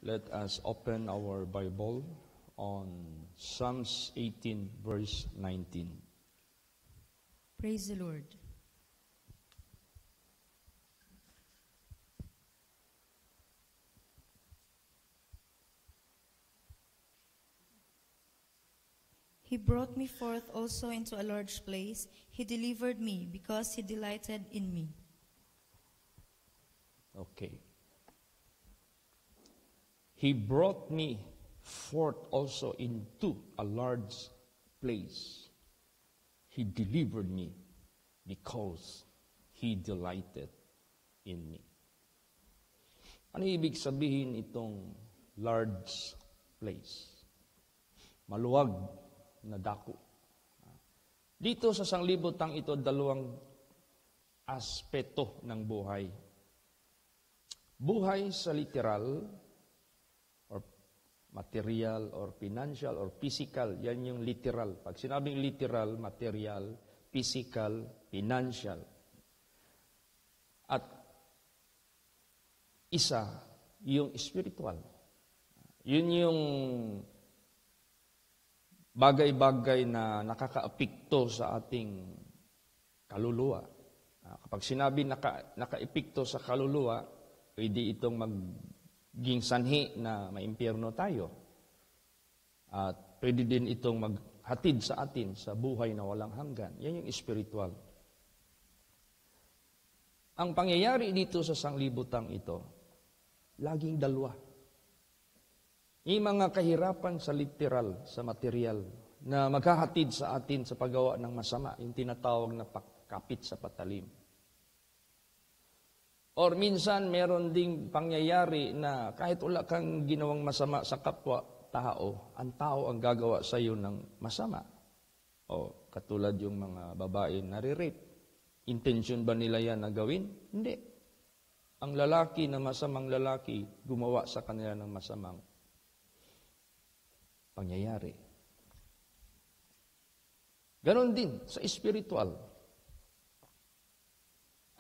Let us open our Bible on Psalms 18, verse 19. Praise the Lord. He brought me forth also into a large place. He delivered me because he delighted in me. Okay. He brought me forth also into a large place. He delivered me because he delighted in me. Ano ibig sabihin itong large place? Maluwag na dako. Dito sa sanglibotang ito, dalawang aspeto ng buhay. Buhay sa literal, or material, or financial, or physical. Yan yung literal. Pag sinabing literal, material, physical, financial. At isa, yung spiritual. Yun yung bagay-bagay na nakakaapekto sa ating kaluluwa. Kapag sinabi nakaepekto sa kaluluwa, pwede itong maging sanhi na maimpyerno tayo. At pwede din itong maghatid sa atin sa buhay na walang hanggan. Yan yung spiritual. Ang pangyayari dito sa sanglibotang ito, laging dalawa. Yung mga kahirapan sa literal, sa material, na maghahatid sa atin sa paggawa ng masama, yung tinatawag na kapit sa patalim. Or minsan, meron ding pangyayari na kahit wala kang ginawang masama sa kapwa tao, ang tao ang gagawa sa iyo ng masama. O katulad yung mga babae na nare-rape. Intention ba nila yan na gawin? Hindi. Ang lalaki na masamang lalaki, gumawa sa kanila ng masamang pangyayari. Ganon din sa spiritual.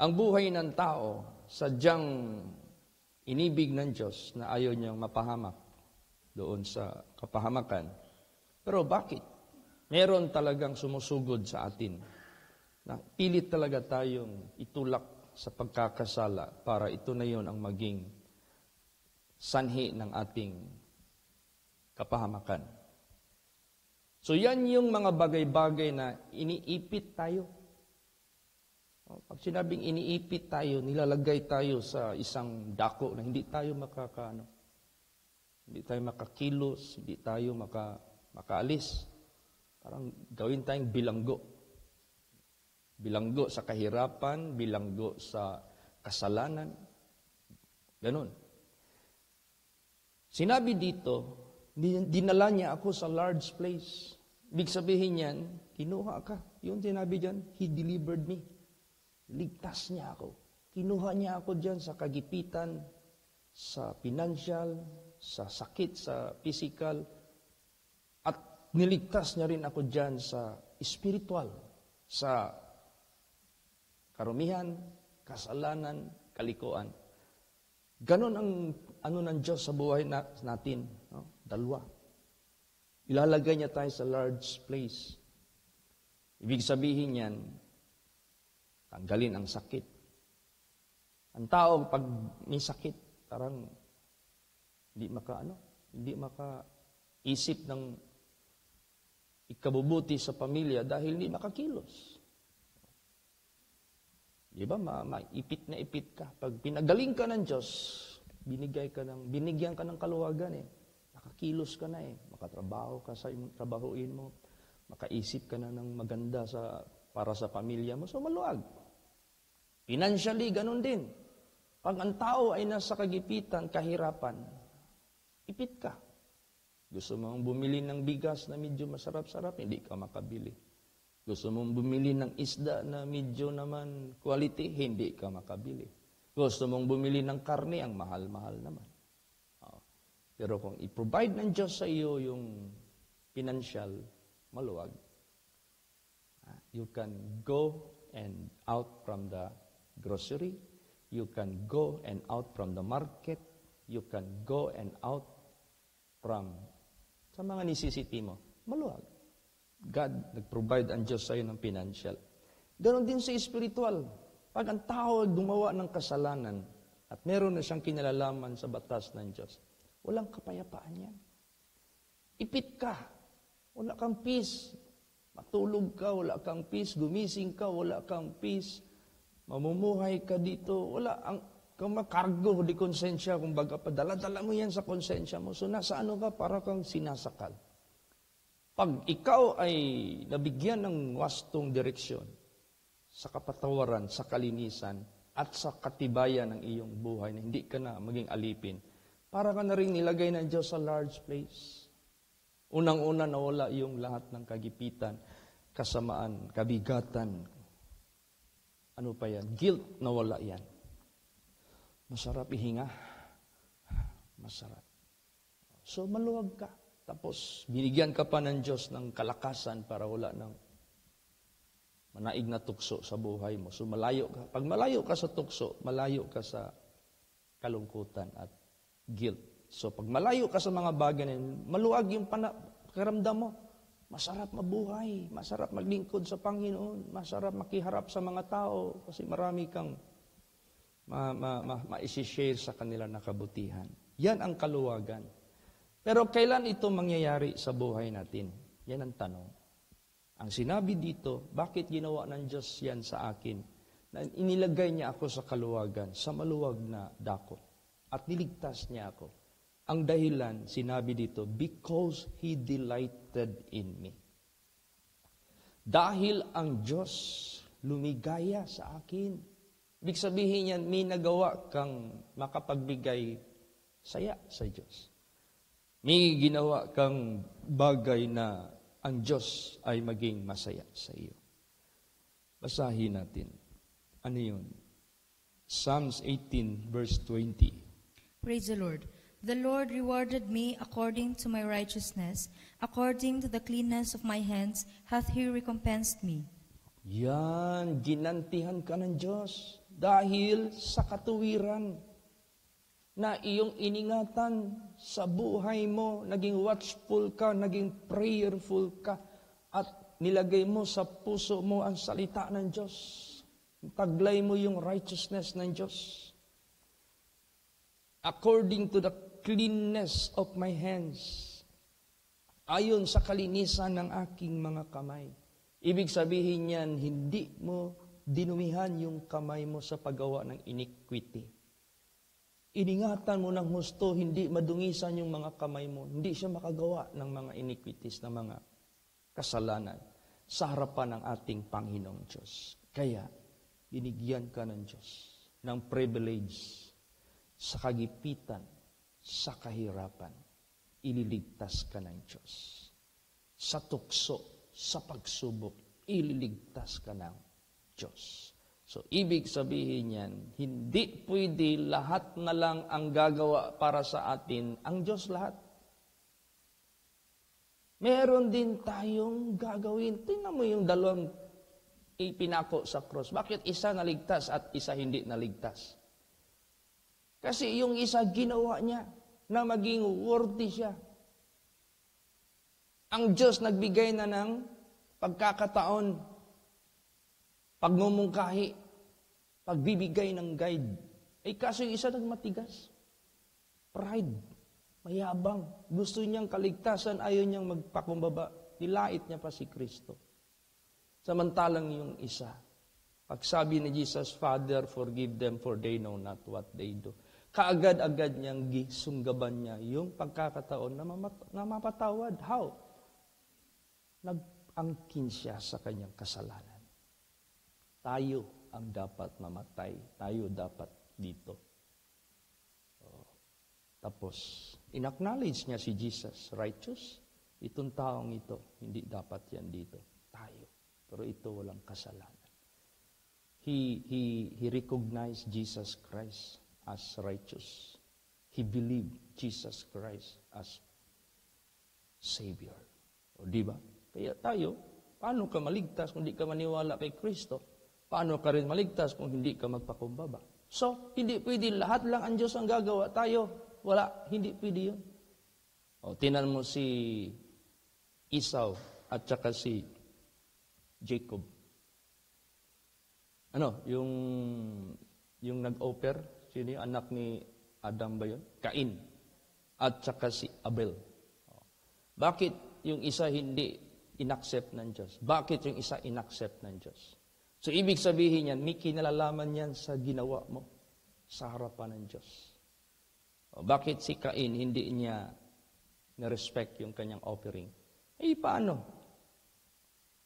Ang buhay ng tao, sadyang inibig ng Diyos na ayaw niyang mapahamak doon sa kapahamakan. Pero bakit? Meron talagang sumusugod sa atin na pilit talaga tayong itulak sa pagkakasala para ito na yon ang maging sanhi ng ating kapahamakan. So yan yung mga bagay-bagay na iniipit tayo. Pag sinabing iniipit tayo, nilalagay tayo sa isang dako na hindi tayo hindi tayo makakilos, hindi tayo makaalis. Parang gawin tayong bilanggo. Bilanggo sa kahirapan, bilanggo sa kasalanan. Ganon. Sinabi dito, dinala niya ako sa large place. Ibig sabihin niyan, kinuha ka. Yung sinabi diyan, He delivered me. Ligtas niya ako. Kinuha niya ako diyan sa kagipitan, sa financial, sa sakit, sa physical. At niligtas niya rin ako diyan sa spiritual, sa karumihan, kasalanan, kalikuan. Ganon ang ng Diyos sa buhay natin. No? Dalawa. Ilalagay niya tayo sa large place. Ibig sabihin niyan, tanggalin ang sakit. Ang tao, pag may sakit, parang hindi makaisip ng ikabubuti sa pamilya dahil hindi makakilos. Di ba? Maipit na ipit ka. Pag pinagaling ka ng Diyos, binigyan ka ng kaluwagan Nakakilos ka na Makatrabaho ka sa trabahuin mo. Makaisip ka na ng maganda para sa pamilya mo. So maluwag. Financially, ganun din. Pag ang tao ay nasa kagipitan, kahirapan, ipit ka. Gusto mong bumili ng bigas na medyo masarap-sarap, hindi ka makabili. Gusto mong bumili ng isda na medyo naman quality, hindi ka makabili. Gusto mong bumili ng karne, ang mahal-mahal naman. Pero kung i-provide ng Diyos sa iyo yung financial, maluwag. You can go and out from the grocery. You can go and out from the market. you can go and out from sa mga necessity mo. Maluwag. God, nag-provide ang Diyos sa'yo ng financial. Ganon din sa spiritual. Pag ang tao gumawa ng kasalanan at meron na siyang kinalalaman sa batas ng Diyos, walang kapayapaan yan. Ipit ka. Wala kang peace. Matulog ka, wala kang peace. Gumising ka, wala kang peace. Mamumuhay ka dito, wala kang makargo di konsensya, kumbaga padala-dala mo yan sa konsensya mo. So nasa ano ka, para kang sinasakal. Pag ikaw ay nabigyan ng wastong direksyon sa kapatawaran, sa kalinisan, at sa katibayan ng iyong buhay na hindi ka na maging alipin, para ka na rin nilagay ng Diyos sa large place. Unang-una nawala yung lahat ng kagipitan, kasamaan, kabigatan, ano pa yan? Guilt, nawala yan. Masarap ihinga. Masarap. So, maluwag ka. Tapos, binigyan ka pa ng Diyos ng kalakasan para wala ng manaig na tukso sa buhay mo. So, malayo ka. Pag malayo ka sa tukso, malayo ka sa kalungkutan at guilt. So, pag malayo ka sa mga bagay na yun, maluwag yung pakiramdam mo. Masarap mabuhay, masarap maglingkod sa Panginoon, masarap makiharap sa mga tao kasi marami kang ma-share sa kanila na kabutihan. Yan ang kaluwagan. Pero kailan ito mangyayari sa buhay natin? Yan ang tanong. Ang sinabi dito, bakit ginawa ng Diyos yan sa akin? Na inilagay niya ako sa kaluwagan, sa maluwag na dako. At niligtas niya ako. Ang dahilan, sinabi dito, because He delighted in me. Dahil ang Diyos lumigaya sa akin. Ibig sabihin niyan, may nagawa kang makapagbigay saya sa Diyos. May ginawa kang bagay na ang Diyos ay maging masaya sa iyo. Basahin natin. Ano yun? Psalms 18 verse 20. Praise the Lord. The Lord rewarded me according to my righteousness, according to the cleanness of my hands hath He recompensed me. Yan, ginantihan ka ng Diyos dahil sa katuwiran na iyong iningatan sa buhay mo, naging watchful ka, naging prayerful ka, at nilagay mo sa puso mo ang salita ng Diyos. Taglay mo yung righteousness ng Diyos. According to the cleanness of my hands, ayon sa kalinisan ng aking mga kamay. Ibig sabihin niyan, hindi mo dinumihan yung kamay mo sa paggawa ng iniquity. Iningatan mo ng husto, hindi madungisan yung mga kamay mo. Hindi siya makagawa ng mga iniquities, ng mga kasalanan sa harapan ng ating Panginoong Diyos. Kaya, binigyan ka ng Diyos ng privilege sa kagipitan, sa kahirapan, ililigtas ka ng Diyos. Sa tukso, sa pagsubok, ililigtas ka ng Diyos. So, ibig sabihin yan, hindi pwede lahat na lang ang gagawa para sa atin, ang Diyos lahat. Meron din tayong gagawin. Tingnan mo yung dalawang ipinako sa cross. Bakit isa naligtas at isa hindi naligtas? Kasi yung isa ginawa niya na maging worthy siya. Ang Diyos nagbigay na ng pagkakataon, pagmumungkahi, pagbibigay ng guide. Eh kaso yung isa nagmatigas. Pride, mayabang. Gusto niyang kaligtasan, ayaw niyang magpakumbaba. Nilait niya pa si Kristo. Samantalang yung isa, pagsabi ni Jesus, Father, forgive them for they know not what they do. Kaagad-agad niyang gisunggaban niya yung pagkakataon na mapatawad. How? Nag-angkin siya sa kanyang kasalanan. Tayo ang dapat mamatay. Tayo dapat dito. Tapos, in-acknowledge niya si Jesus, righteous. Itong taong ito, hindi dapat yan dito. Tayo. Pero ito walang kasalanan. He recognized Jesus Christ as righteous. He believed Jesus Christ as Savior. O di ba? Kaya tayo, paano ka maligtas kung hindi ka maniwala kay Kristo? Paano ka rin maligtas kung hindi ka magpakumbaba? So, hindi pwede lahat lang ang Diyos ang gagawa. Tayo, Wala, hindi pwede yun. O, tinan mo si Esau at saka si Jacob. Ano, yung nag-offer, sino yung anak ni Adam ba yun? Cain. At saka si Abel. Bakit yung isa hindi inaccept ng Diyos? Bakit yung isa inaccept ng Diyos? So, ibig sabihin yan, may kinalalaman yan sa ginawa mo sa harapan ng Diyos. Bakit si Cain hindi niya na-respect yung kanyang offering? Eh, paano?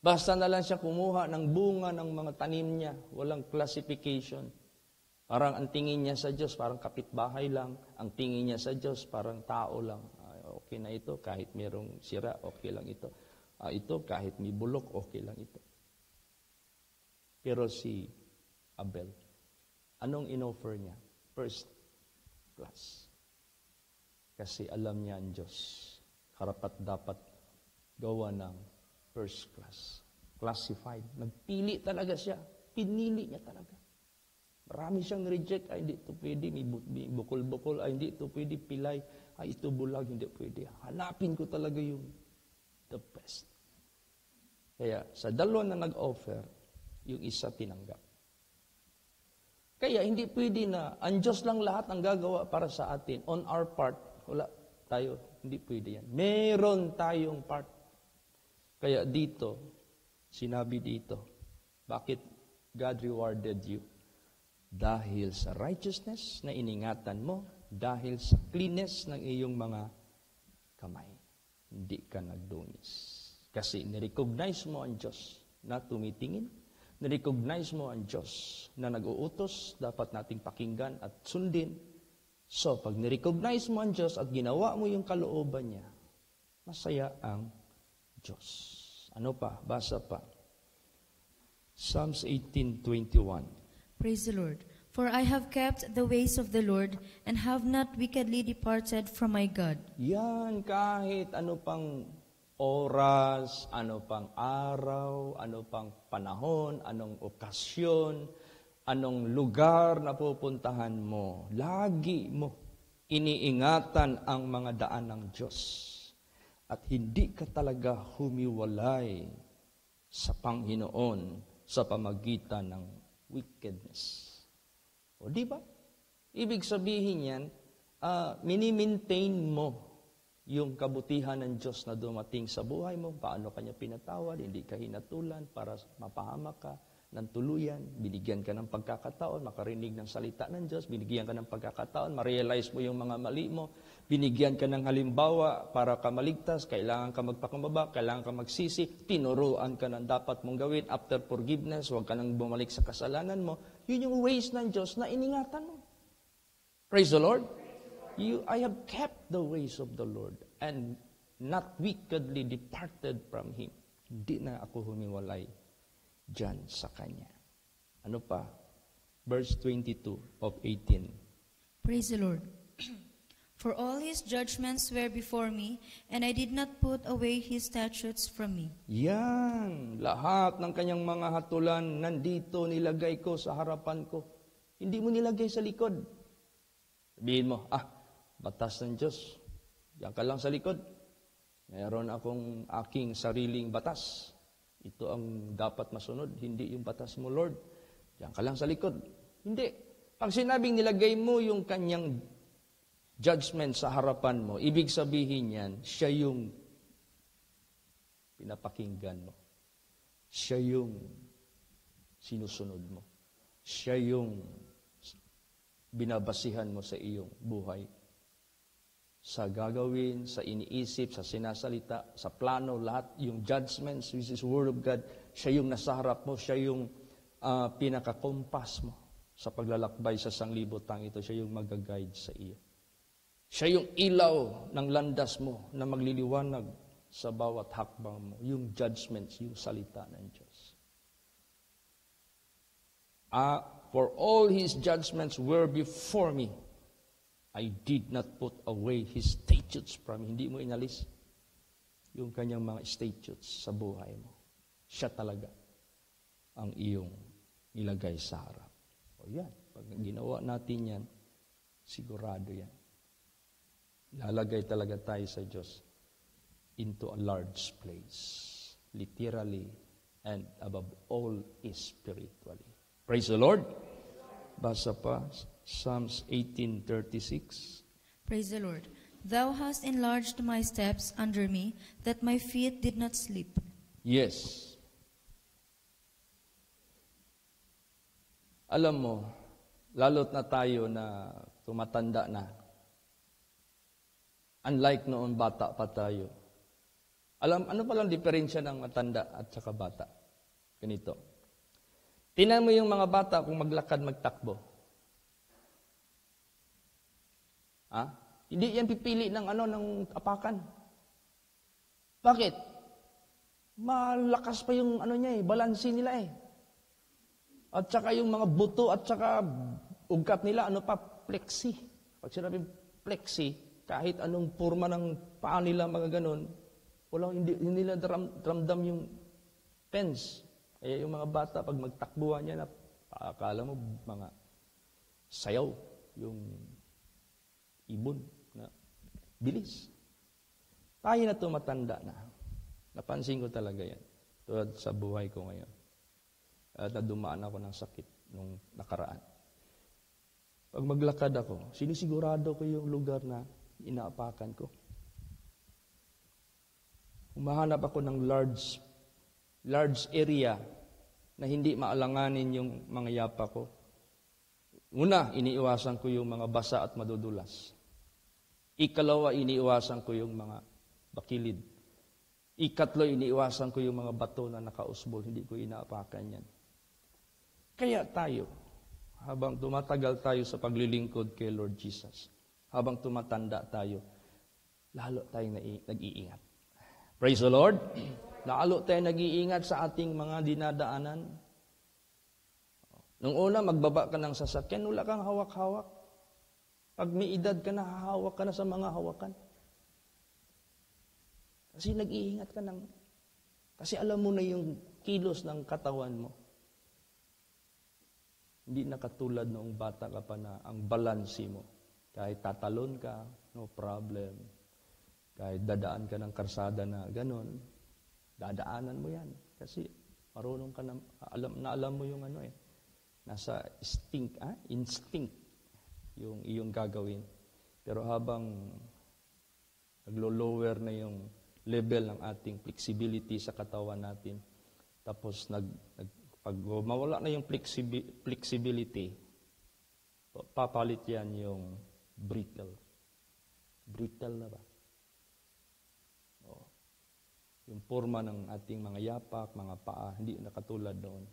Basta na lang siya kumuha ng bunga ng mga tanim niya. Walang classification. Parang ang tingin niya sa Diyos, parang kapitbahay lang. Ang tingin niya sa Diyos, parang tao lang. Okay na ito, kahit mayroong sira, okay lang ito. Ito, kahit may bulok, okay lang ito. Pero si Abel, anong inoffer niya? First class. Kasi alam niya ang Diyos, karapat dapat gawa ng first class. Classified. Nagpili talaga siya. Pinili niya talaga. Marami siyang reject. Ay, hindi ito pwede. May bukol-bukol. Ay, hindi ito pwede. Pilay. Ay, ito bulag. Hindi pwede. Hanapin ko talaga yung the best. Kaya, sa dalawa na nag-offer, yung isa tinanggap. Kaya, hindi pwede na ang Diyos lang lahat ang gagawa para sa atin. On our part, wala tayo. Hindi pwede yan. Meron tayong part. Kaya dito, sinabi dito, bakit God rewarded you? Dahil sa righteousness na iningatan mo, dahil sa cleanness ng iyong mga kamay. Hindi ka nagdungis. Kasi nirecognize mo ang Diyos na tumitingin, nirecognize mo ang Diyos na nag-uutos, dapat nating pakinggan at sundin. So, pag nirecognize mo ang Diyos at ginawa mo yung kalooban niya, masaya ang Diyos. Ano pa? Basa pa. Psalms 18:21. Praise the Lord. For I have kept the ways of the Lord and have not wickedly departed from my God. Yan, kahit ano pang oras, ano pang araw, ano pang panahon, anong okasyon, anong lugar na pupuntahan mo, lagi mo iniingatan ang mga daan ng Diyos. At hindi ka talaga humiwalay sa Panginoon sa pamagitan ng wickedness. O di ba? Ibig sabihin yan, mini-maintain mo yung kabutihan ng Diyos na dumating sa buhay mo, paano kanya pinatawad, hindi ka hinatulan para mapahamak ka ng tuluyan, binigyan ka ng pagkakataon, makarinig ng salita ng Diyos, binigyan ka ng pagkakataon, ma-realize mo yung mga mali mo, binigyan ka ng halimbawa para ka maligtas, kailangan ka magpakumbaba, kailangan ka magsisi, tinuruan ka ng dapat mong gawin, after forgiveness, huwag ka nang bumalik sa kasalanan mo. Yun yung ways ng Diyos na iningatan mo. Praise the Lord. I have kept the ways of the Lord and not wickedly departed from Him. Hindi na ako humiwalay dyan sa Kanya. Ano pa? Verse 22 of 18. Praise the Lord. For all His judgments were before me, and I did not put away His statutes from me. Yan. Lahat ng Kanyang mga hatulan nandito nilagay ko sa harapan ko. Hindi mo nilagay sa likod. Sabihin mo, batas ng Diyos. Diyan ka lang sa likod. Mayroon akong aking sariling batas. Ito ang dapat masunod, hindi yung batas mo, Lord. Diyan ka lang sa likod. Hindi. Pag sinabing nilagay mo yung kanyang judgment sa harapan mo, ibig sabihin yan, siya yung pinapakinggan mo. Siya yung sinusunod mo. Siya yung binabasihan mo sa iyong buhay. Sa gagawin, sa iniisip, sa sinasalita, sa plano, lahat, yung judgments, which is Word of God, siya yung nasa harap mo, siya yung pinakakompas mo sa paglalakbay sa sanglibotang ito, siya yung mag-guide sa iyo. Siya yung ilaw ng landas mo na magliliwanag sa bawat hakbang mo, yung judgments, yung salita ng Diyos. For all His judgments were before me, I did not put away His statutes from me. Hindi mo inalis yung kanyang mga statutes sa buhay mo. Siya talaga ang iyong ilagay sa harap. O yan, pag ginawa natin yan, sigurado yan. lalagay talaga tayo sa Diyos into a large place. Literally and above all spiritually. Praise the Lord. Basa pa, Psalms 18:36. Praise the Lord. Thou hast enlarged my steps under me, that my feet did not slip. Yes. Alam mo, lalot na tayo na tumatanda na. Unlike noon, bata pa tayo. Ano palang diferensya ng matanda at saka bata? Ganito. Tingnan mo yung mga bata kung maglakad, magtakbo. Hindi yan pipili ng apakan. Bakit? Malakas pa yung balansi nila eh. At saka yung mga buto at saka ugat nila, flexi. Pag sinabing flexi, kahit anong forma ng paa nila, mga ganon, hindi nila ramdam yung tense. Kaya yung mga bata, pag magtakbuhan niya, akala mo mga sayaw, yung ibon na bilis. Tayo na tumatanda na. Napansin ko talaga yan. Tulad sa buhay ko ngayon. At nadumaan ako ng sakit nung nakaraan. Pag maglakad ako, sinisigurado ko yung lugar na inaapakan ko. Humahanap ako ng large area na hindi maalanganin yung mga yapa ko. Una, iniiwasan ko yung mga basa at madudulas. Ikalawa, iniiwasan ko yung mga bakilid. Ikatlo, iniiwasan ko yung mga bato na nakausbol. Hindi ko inaapakan yan. Kaya tayo, habang tumatagal tayo sa paglilingkod kay Lord Jesus, habang tumatanda tayo, lalo tayong nag-iingat. Praise the Lord! Lalo tayong nag-iingat sa ating mga dinadaanan. Nung una, magbaba ka ng sasakyan, wala kang hawak-hawak. Pag may edad ka na, hahawak ka na sa mga hawakan. Kasi nag-iingat ka kasi alam mo na yung kilos ng katawan mo. Hindi na katulad noong bata ka pa na ang balansi mo. Kahit tatalon ka, no problem. Kahit dadaan ka ng karsada na ganon, dadaanan mo yan. Kasi marunong ka na, alam mo yung nasa instinct yung iyong gagawin. Pero habang naglo-lower na yung level ng ating flexibility sa katawan natin, tapos pag mawala na yung flexibility, papalit yan yung brittle. Brittle na ba? Yung forma ng ating mga yapak, mga paa, hindi na katulad noon.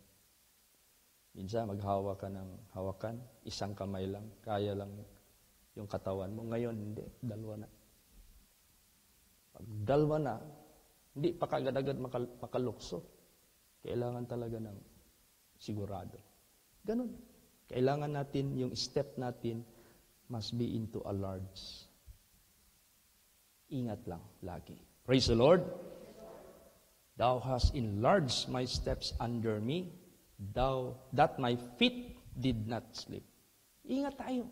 Minsan maghawa ka ng hawakan, isang kamay lang, kaya lang yung katawan mo. Ngayon, hindi, dalawa na. Pag dalawa na, hindi pa kagad-agad makalukso. Kailangan talaga ng sigurado. Ganun. Kailangan natin, yung step natin, must be into a large. Ingat lang, lagi. Praise the Lord. Thou hast enlarged my steps under me, that my feet did not slip. Ingat tayo.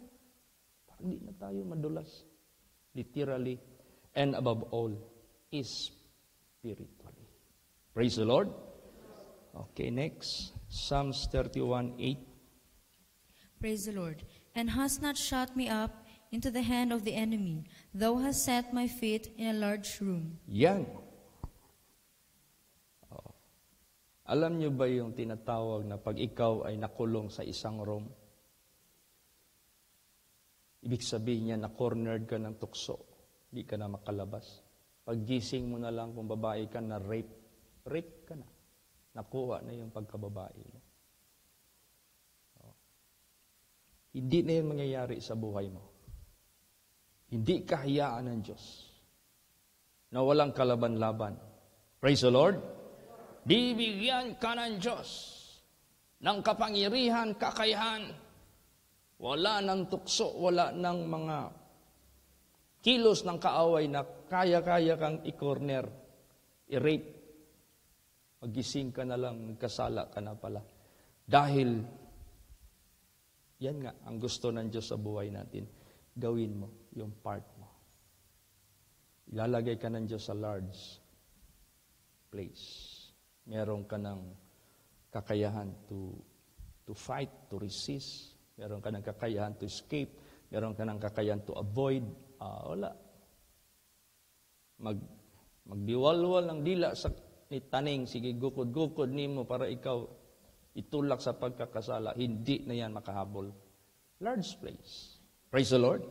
Para hindi na tayo madulas. Literally, and above all, spiritually. Praise the Lord. Okay, next. Psalms 31:8. Praise the Lord. And hast not shut me up into the hand of the enemy. Thou hast set my feet in a large room. Yan. Alam niyo ba yung tinatawag na pag ikaw ay nakulong sa isang room? Ibig sabihin niya na cornered ka ng tukso. Hindi ka na makalabas. Pag gising mo na lang kung babae ka na rape ka na. Nakuha na yung pagkababae mo. Hindi na yung mangyayari sa buhay mo. Hindi kahiyaan ng Diyos na walang kalaban-laban. Praise the Lord. Bibigyan ka ng Diyos ng kapangyarihan, kakayahan. Wala ng tukso, wala ng mga kilos ng kaaway na kaya-kaya kang i-corner, i-rape. Magising ka na lang, nagkasala ka na pala. Dahil, yan nga, ang gusto ng Diyos sa buhay natin, gawin mo yung part mo. Ilalagay ka ng Diyos sa large place. Meron ka ng kakayahan to fight, to resist. Meron ka ng kakayahan to escape. Meron ka ng kakayahan to avoid. Wala. Magdiwalwal ng dila sa ni taning, sige gukod-gukod nimo para ikaw itulak sa pagkakasala. Hindi na yan makahabol. Large place. Praise the Lord.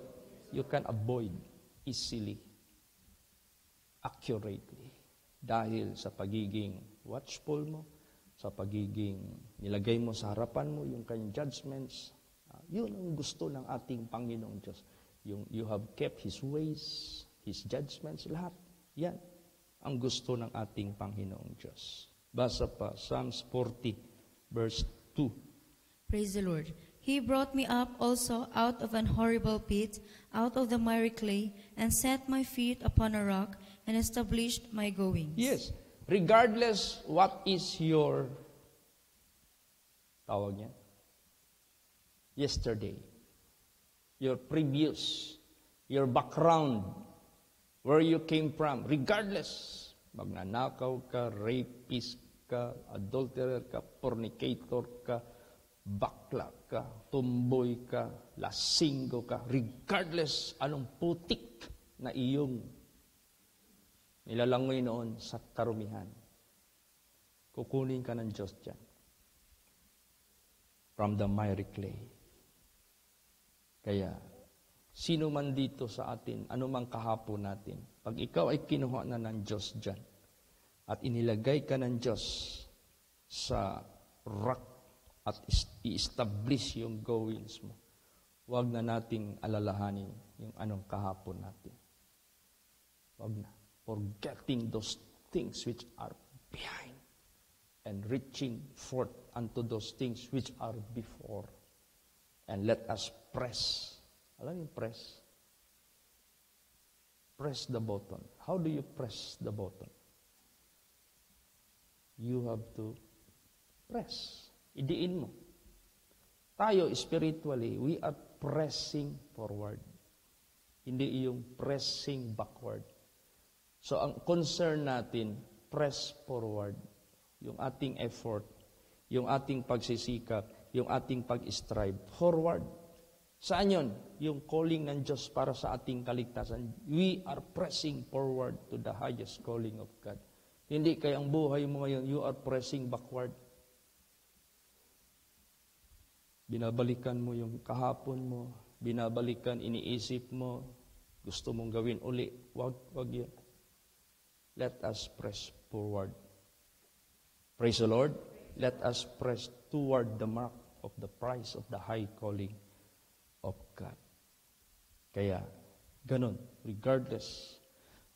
You can avoid easily, accurately. Dahil sa pagiging watchful mo, sa pagiging nilagay mo sa harapan mo yung kanyang judgments. Yun ang gusto ng ating Panginoong Diyos. Yung you have kept His ways, His judgments, lahat. Yan ang gusto ng ating Panginoong Diyos. Basa pa, Psalms 40, verse 2. Praise the Lord. He brought me up also out of an horrible pit, out of the miry clay, and set my feet upon a rock, and established my goings. Yes. Regardless what is your tawag niya, yesterday, your previous, your background, where you came from, regardless, magnanakaw ka, rapist ka, adulterer ka, fornicator ka, bakla ka, tumboy ka, lasinggo ka, regardless anong putik na iyong nilalangoy noon sa karumihan, kukunin ka ng Diyos dyan. From the miry clay. Kaya, sino man dito sa atin, anumang kahapon natin, pag ikaw ay kinuha na ng Diyos dyan, at inilagay ka ng Diyos sa rock, at i-establish yung goings mo, huwag na nating alalahanin yung anong kahapon natin. Huwag na. Forgetting those things which are behind and reaching forth unto those things which are before. And let us press. Alam yung press? Press the button. How do you press the button? You have to press. Idiin mo. Tayo, spiritually, we are pressing forward. Hindi yung pressing backward. So, ang concern natin, press forward. Yung ating effort, yung ating pagsisikap, yung ating pag-strive. Forward. Saan yun? Yung calling ng Diyos para sa ating kaligtasan. We are pressing forward to the highest calling of God. Hindi kaya ang buhay mo ngayon, you are pressing backward. Binabalikan mo yung kahapon mo, binabalikan, iniisip mo, gusto mong gawin uli. Wag yun. Let us press forward. Praise the Lord. Let us press toward the mark of the prize of the high calling of God. Kaya, ganun, regardless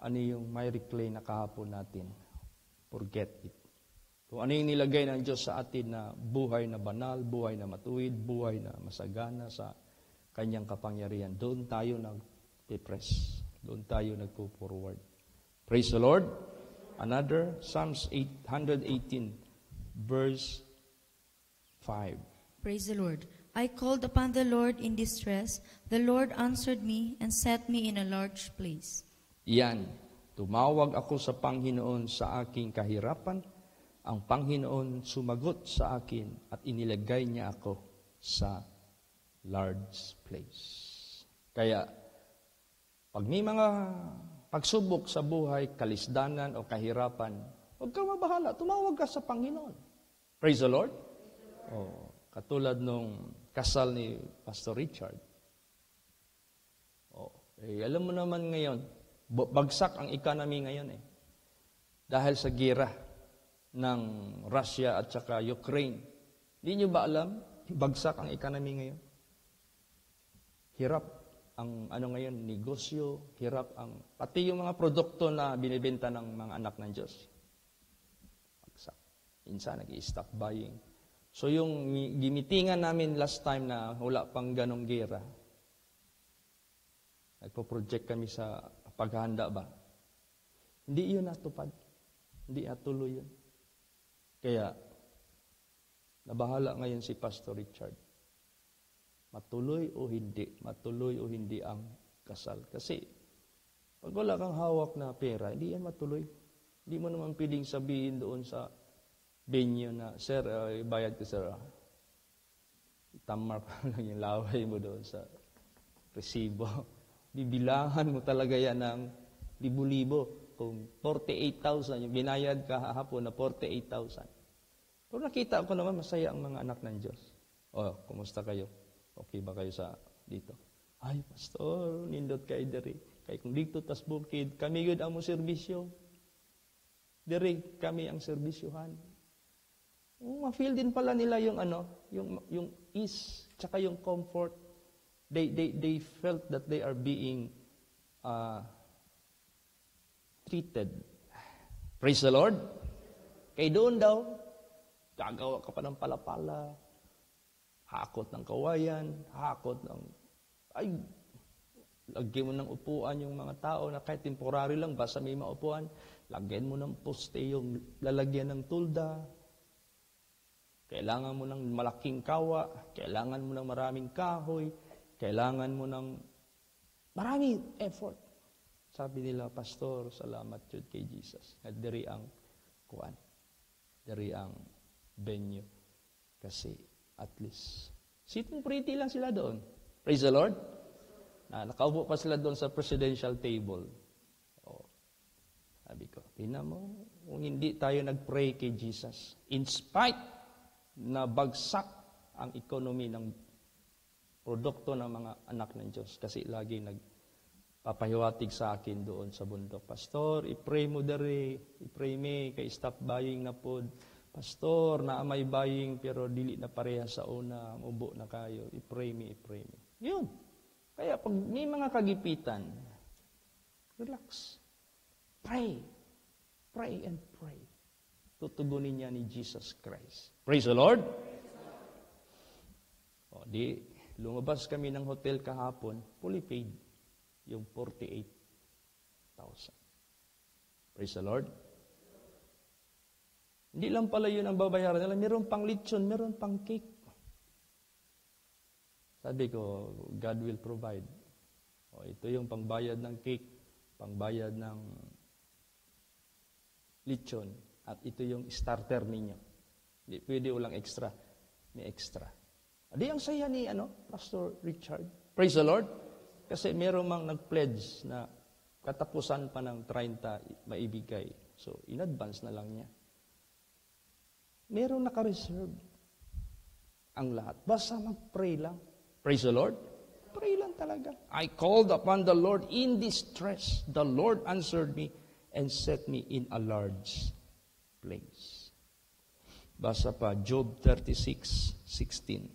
ano yung miry clay na kahapon natin, forget it. Kung ano yung nilagay ng Diyos sa atin na buhay na banal, buhay na matuwid, buhay na masagana sa kanyang kapangyarihan, doon tayo nag-press. Doon tayo nagpo-forward. Praise the Lord. Another, Psalms 118, verse 5. Praise the Lord. I called upon the Lord in distress. The Lord answered me and set me in a large place. Yan. Tumawag ako sa Panginoon sa aking kahirapan. Ang Panginoon sumagot sa akin at inilagay niya ako sa large place. Kaya, pag may mga pagsubok sa buhay, kalisdanan o kahirapan, huwag ka mabahala, tumawag ka sa Panginoon. Praise the Lord. Katulad nung kasal ni Pastor Richard. Alam mo naman ngayon, bagsak ang economy ngayon eh. Dahil sa gira ng Russia at saka Ukraine. Hindi nyo ba alam, bagsak ang economy ngayon? Hirap ang ngayon, negosyo, hirap ang, pati yung mga produkto na binibenta ng mga anak ng Diyos. Bagsak. Minsan, nag-i-stop buying. So yung gimitingan namin last time na wala pang ganong gira, nagpo-project kami sa paghahanda ba? Hindi yun natupad. Hindi natuloy yun. Kaya, nabahala ngayon si Pastor Richard. Matuloy o hindi ang kasal. Kasi, Pag wala kang hawak na pera, hindi yan matuloy. Hindi mo naman pwedeng sabihin doon sa venue na, Sir, bayad ko, sir. Itamar pa lang yung laway mo doon sa resibo. Bibilangan mo talaga yan ng libo-libo. Kung 48,000, yung binayad kahapon na 48,000. Pero nakita ko naman, masaya ang mga anak ng Diyos. Kumusta kayo? Okay ba kayo sa dito? Ay, pastor, nindot kayo diri. Kaya kung dito tas bukid, kami gud ang mo serbisyo. Diri kami ang serbisyohan. Ma-feel din pala nila yung yung ease, tsaka yung comfort. They felt that they are being treated. Praise the Lord. Kay doon daw, gagawa ka pa ng palapala, hakot ng kawayan, lagyan mo ng upuan yung mga tao na kahit temporary lang, basta may maupuan, lagyan mo ng poste yung lalagyan ng tulda, kailangan mo ng malaking kawa, kailangan mo ng maraming kahoy, kailangan mo ng maraming effort. Sabi nila, Pastor, salamat yun kay Jesus. At diri ang kuan, diri ang venue. Kasi at least, sitting pretty lang sila doon. Praise the Lord. Nakaupo pa sila doon sa presidential table. Sabi ko, tingnan mo, kung hindi tayo nag-pray kay Jesus, in spite na bagsak ang economy ng produkto ng mga anak ng Diyos. Kasi lagi nagpapahiwatig sa akin doon sa bundok. Pastor, i-pray mo dari, i-pray me, kay stop buying na pod. Pastor, naamay buying pero dili na pareha sa una, mubo na kayo. I-pray me, i-pray me. Yun. Kaya pag may mga kagipitan, relax. Pray. Pray and pray. Tutugunin niya ni Jesus Christ. Praise the Lord. Lumabas kami ng hotel kahapon, fully paid. Yung 48,000. Praise the Lord. Hindi lang pala yun ang babayaran nila. Meron pang lechon, meron pang cake. Sabi ko, God will provide. Ito yung pangbayad ng cake, pangbayad ng lechon, at ito yung starter ninyo. Hindi pwede walang extra. May extra. Di ang saya ni Pastor Richard. Praise the Lord. Kasi meron mang nag-pledge na katapusan pa ng 30 maibigay. So, in advance na lang niya. Meron naka-reserve ang lahat. Basta mag-pray lang. Praise the Lord. Pray lang talaga. I called upon the Lord in distress. The Lord answered me and set me in a large place. Basa pa, Job 36:16.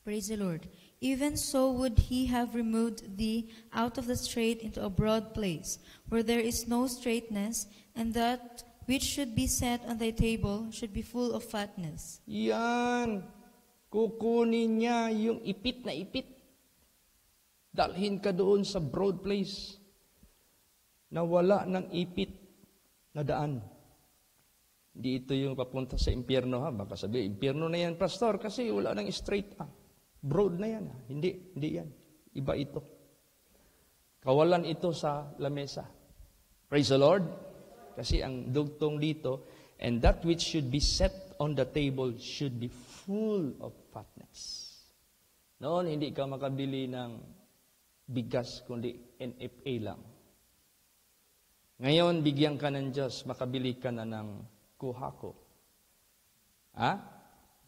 Praise the Lord. Even so would he have removed thee out of the strait into a broad place, where there is no straightness, and that which should be set on thy table should be full of fatness. Yan. Kukunin niya yung ipit na ipit. Dalhin ka doon sa broad place na wala ng ipit na daan. Hindi ito yung papunta sa impyerno, ha? Baka sabi, impyerno na yan, pastor, kasi wala nang straight. Broad na yan. Ha? Hindi yan. Iba ito. Kawalan ito sa lamesa. Praise the Lord. Kasi ang dugtong dito, and that which should be set on the table should be full of fatness. Noon, hindi ka makabili ng bigas, kundi NFA lang. Ngayon, bigyan ka ng Diyos, makabili ka na ng kuhako.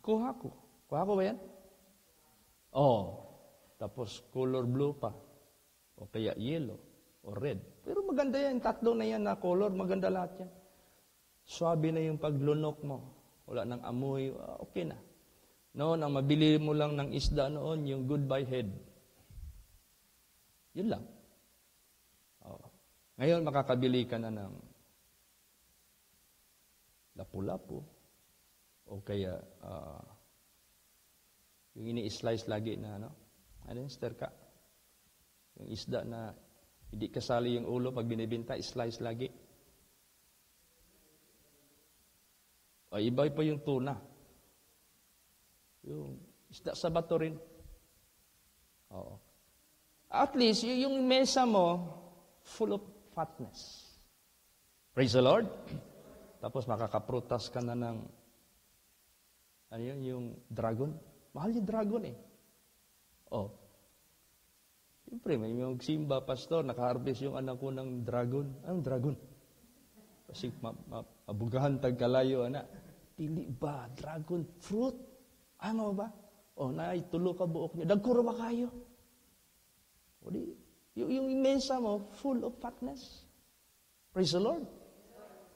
Kuhako. Kuhako ba yan? Tapos color blue pa. O kaya yellow. O red. Pero maganda yan. Tatlo na yan na color. Maganda lahat yan. Swabe na yung paglunok mo. Wala nang amoy. Okay na. Noon, ang mabili mo lang ng isda noon, yung goodbye head. Yun lang. Ngayon, makakabili ka na ng lapu-lapu. O kaya, yung ini-slice lagi na, ano yung stir ka? Yung isda na hindi kasali yung ulo pag binibenta, slice lagi. Iba pa yung tuna. Yung isda sa bato rin. At least, yung mesa mo, full of fatness. Praise the Lord. Tapos makakaprutas ka na ng, ano yun, yung dragon. Mahal yung dragon eh. Oh. Siyempre, may mga simba, pastor, nakaharvest yung anak ko ng dragon. Anong dragon? Kasi mabugahan tagkalayo, anak. Dili ba? Dragon fruit? Ano ba? O, tulo ka buok niya. Dagkuro ba kayo? O di, yung mesa mo, full of fatness. Praise the Lord.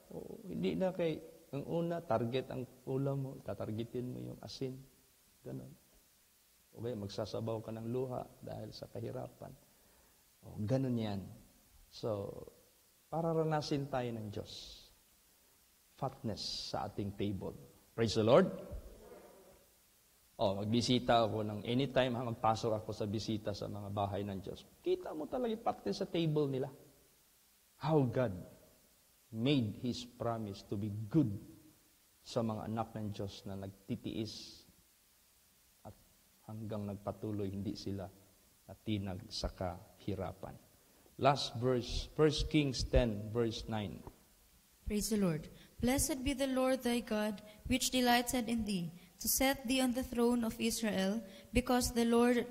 O, hindi na kay, ang una, target ang ulam mo, tatargetin mo yung asin. Ganon. O kaya magsasabaw ka ng luha dahil sa kahirapan. O, ganon yan. So, para ranasin tayo ng Diyos. Fatness sa ating table. Praise the Lord. O, magbisita ako ng anytime, magpasok ako sa bisita sa mga bahay ng Diyos. Kita mo talaga yung fatness sa table nila. How God made His promise to be good sa mga anak ng Diyos na nagtitiis at hanggang nagpatuloy, hindi sila natinag sa kahirapan. Last verse, 1 Kings 10, verse 9. Praise the Lord. Blessed be the Lord thy God, which delighted in thee, to set thee on the throne of Israel, because the Lord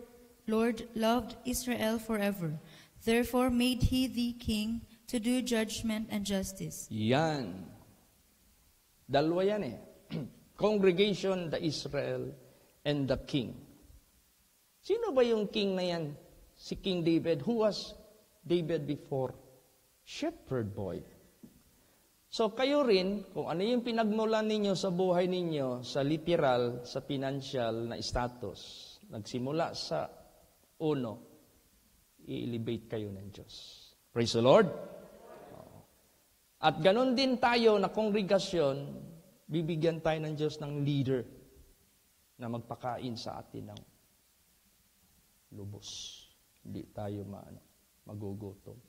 loved Israel forever. Therefore made he thee king to do judgment and justice. Yan. Dalawa yan eh. Congregation, the Israel, and the king. Sino ba yung king na yan? Si King David. Who was David before? Shepherd boy. So kayo rin, kung ano yung pinagmulan ninyo sa buhay ninyo, sa literal, sa financial na status, nagsimula sa uno, i-elevate kayo ng Diyos. Praise the Lord. At ganon din tayo na kongregasyon, bibigyan tayo ng Diyos ng leader na magpakain sa atin ng lubos. Hindi tayo magugutom.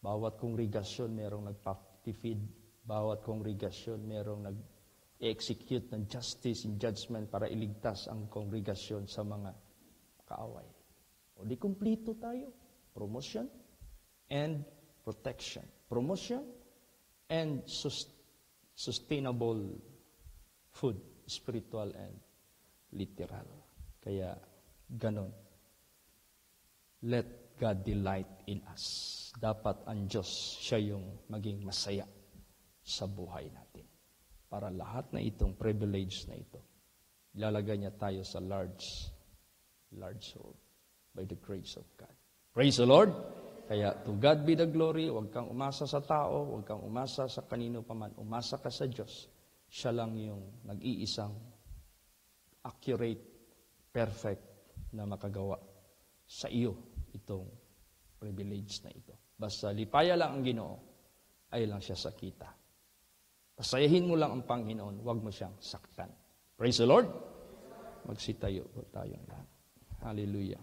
Bawat kongregasyon merong nagpa-feed. Bawat kongregasyon merong nag-execute ng justice and judgment para iligtas ang kongregasyon sa mga kaaway. O di kumplito tayo. Promotion and protection. Promotion and sustainable food, spiritual and literal. Kaya ganon. Let God delight in us. Dapat ang Diyos, siya yung maging masaya sa buhay natin. Para lahat na itong privilege na ito, ilalagay niya tayo sa large soul by the grace of God. Praise the Lord! Kaya to God be the glory, huwag kang umasa sa tao, huwag kang umasa sa kanino paman, umasa ka sa Diyos. Siya lang yung nag-iisang accurate, perfect na makagawa sa iyo itong privilege na ito. Basta lipaya lang ang Ginoo, ay lang siya sakita. Pasayahin mo lang ang Panginoon, huwag mo siyang saktan. Praise the Lord! Magsitayo po tayong lahat. Hallelujah.